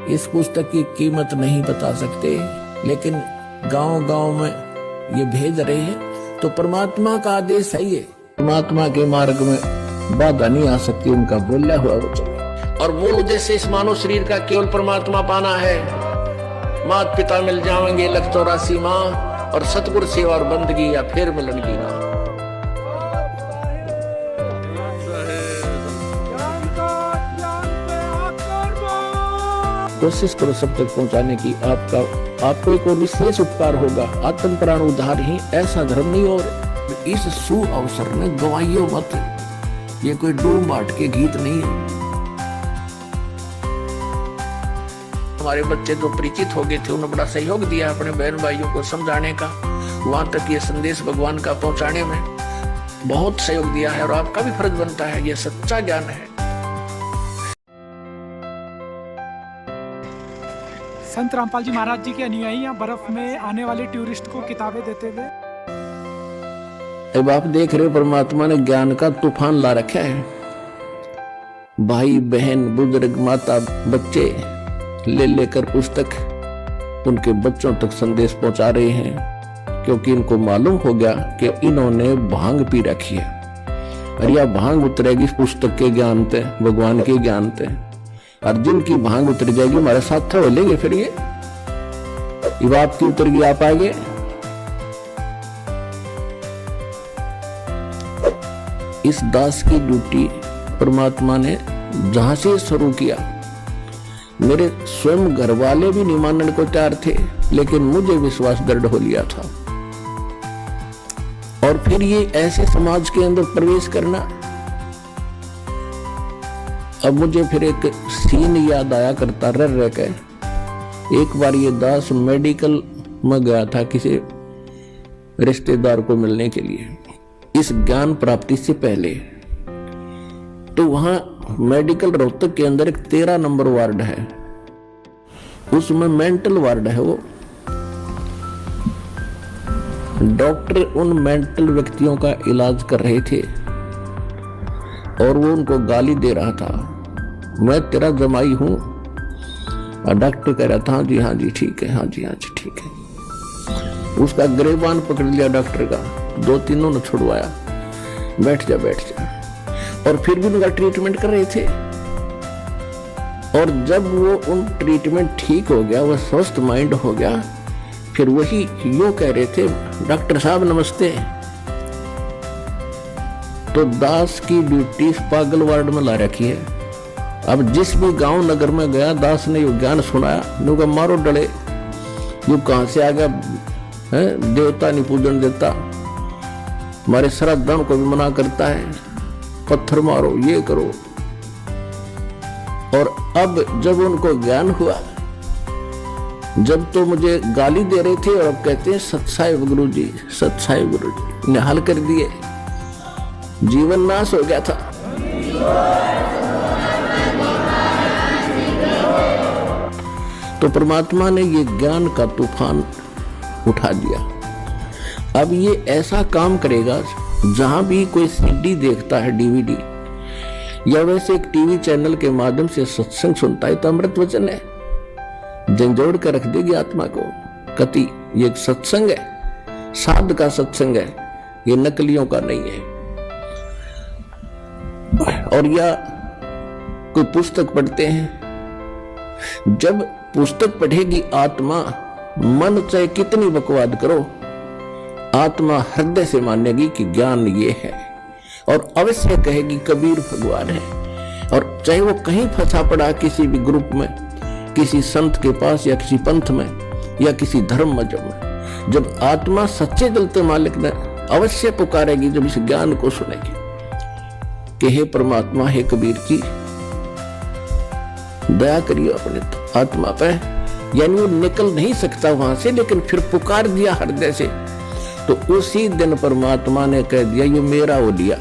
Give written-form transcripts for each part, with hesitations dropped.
इस पुस्तक की कीमत नहीं बता सकते, लेकिन गांव-गांव में ये भेज रहे हैं। तो परमात्मा का आदेश है ये, परमात्मा के मार्ग में बाधा नहीं आ सकती, उनका बोला हुआ वो चले। और मूल उद्देश्य इस मानव शरीर का केवल परमात्मा पाना है। माता पिता मिल जाएंगे 184 माँ, और सतगुरु सेवा और बंदगी या फिर मिलन की ना। कोशिश करो सब तक पहुंचाने की। आपको एक और विशेष उपकार होगा, आत्म प्राण उद्धार ही, ऐसा धर्म नहीं। और इस सु अवसर में गवाइयो मत, ये कोई डूब बाट के गीत नहीं है। हमारे बच्चे जो परिचित हो गए थे, उन्होंने बड़ा सहयोग दिया अपने बहन भाइयों को समझाने का, वहां तक ये संदेश भगवान का पहुंचाने में बहुत सहयोग दिया है। और आपका भी फर्ज बनता है, ये सच्चा ज्ञान है। संत रामपाल जी महाराज जी के अनुयायी यहाँ बर्फ में आने वाले टूरिस्ट को किताबें देते हुए। अब आप देख रहे हो, परमात्मा ने ज्ञान का तूफान ला रखा है। भाई बहन बुजुर्ग माता बच्चे ले लेकर पुस्तक उनके बच्चों तक संदेश पहुंचा रहे हैं, क्योंकि इनको मालूम हो गया कि इन्होंने भांग पी रखी है। और यह भांग उतरेगी इस पुस्तक के ज्ञान पे, भगवान के ज्ञान पे। और जिनकी भांग उतर जाएगी हमारे साथ हो लेंगे, फिर ये बात की उतर गई, आप आगे। इस दास की ड्यूटी परमात्मा ने जहां से शुरू किया, मेरे स्वयं घर वाले भी नहीं मानने को तैयार थे, लेकिन मुझे विश्वास दृढ़ हो लिया था। और फिर ये ऐसे समाज के अंदर प्रवेश करना। अब मुझे फिर एक सीन याद आया करता रह के। एक बार ये दास मेडिकल में गया था किसी रिश्तेदार को मिलने के लिए, इस ज्ञान प्राप्ति से पहले। तो वहां मेडिकल रोहतक के अंदर एक 13 नंबर वार्ड है, उसमें मेंटल वार्ड है। वो डॉक्टर उन मेंटल व्यक्तियों का इलाज कर रहे थे और वो उनको गाली दे रहा था, मैं तेरा जमाई हूं। और डॉक्टर कह रहा था हाँ जी ठीक है, हाँ जी ठीक है। उसका गिरेबान पकड़ लिया डॉक्टर का, 2-3 ने छुड़वाया, बैठ जा। और फिर भी उनका ट्रीटमेंट कर रहे थे। और जब वो उन ट्रीटमेंट ठीक हो गया, वो स्वस्थ माइंड हो गया, फिर वही यूं कह रहे थे, डॉक्टर साहब नमस्ते। तो दास की ड्यूटी पागल वार्ड में ला रखी है। अब जिस भी गांव नगर में गया, दास ने यो ज्ञान सुनाया, नुका मारो डले, यू कहां से आ गया है, देवता नहीं पूजन देता, हमारे श्रद्धाओं को भी मना करता है, पत्थर मारो, ये करो। और अब जब उनको ज्ञान हुआ, जब तो मुझे गाली दे रहे थे और अब कहते हैं सत्साहिब गुरुजी, सत्साहिब गुरुजी, ने हल कर दिए, जीवन नाश हो गया था। तो परमात्मा ने ये ज्ञान का तूफान उठा दिया। अब ये ऐसा काम करेगा, जहां भी कोई सीडी देखता है, डीवीडी, या वैसे एक टीवी चैनल के माध्यम से सत्संग सुनता है, तो अमृत वचन है, झंझोड़ कर रख देगी आत्मा को। कति ये एक सत्संग है, साध का सत्संग है, ये नकलियों का नहीं है। और या कोई पुस्तक पढ़ते हैं, जब पुस्तक पढ़ेगी आत्मा, मन चाहे कितनी बकवाद करो, आत्मा हृदय से मानेगी कि ज्ञान ये है, और अवश्य कहेगी कबीर भगवान है। और चाहे वो कहीं फंसा पड़ा किसी भी ग्रुप में, किसी संत के पास, या किसी पंथ में, या किसी धर्म मजहब में, जब आत्मा सच्चे दिल से मालिक ने अवश्य पुकारेगी, जब इस ज्ञान को सुनेगी कि हे परमात्मा, हे कबीर की दया करिए अपने आत्मा पे। यानी वो निकल नहीं सकता वहां से, लेकिन फिर पुकार दिया हृदय से, तो उसी दिन परमात्मा ने कह दिया ये मेरा हो लिया।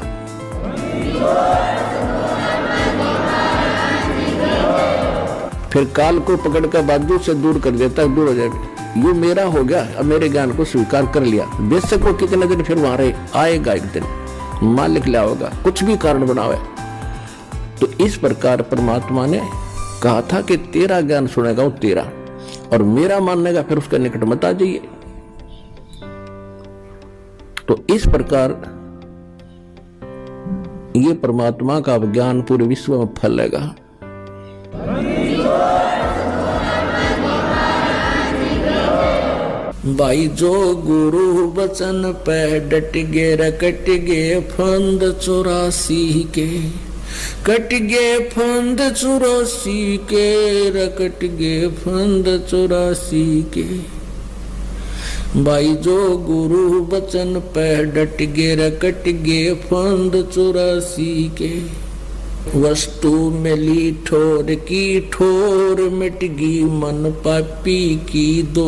फिर काल को पकड़ कर बाजू से दूर कर देता है, दूर हो जाएगा, ये मेरा हो गया, अब मेरे ज्ञान को स्वीकार कर लिया। बेशक वो कितने दिन फिर वहां रहे, आएगा एक दिन, मालिक लाओगा, कुछ भी कारण बनावे। तो इस प्रकार परमात्मा ने कहा था कि तेरा ज्ञान सुनेगा वो तेरा, और मेरा माननेगा फिर उसके निकट मत आ जाइए। तो इस प्रकार ये परमात्मा का ज्ञान पूरे विश्व में फैलेगा। भाई जो गुरु वचन पे डट गे रकट गे फंद 84 के, कट गे फंद 84 के, रकट गे फंद 84 के। भाई जो गुरु वचन पे डट गे रकट गे फंद 84 के। वस्तु मिली ठोर की ठोर, मिट गई मन पापी की दो।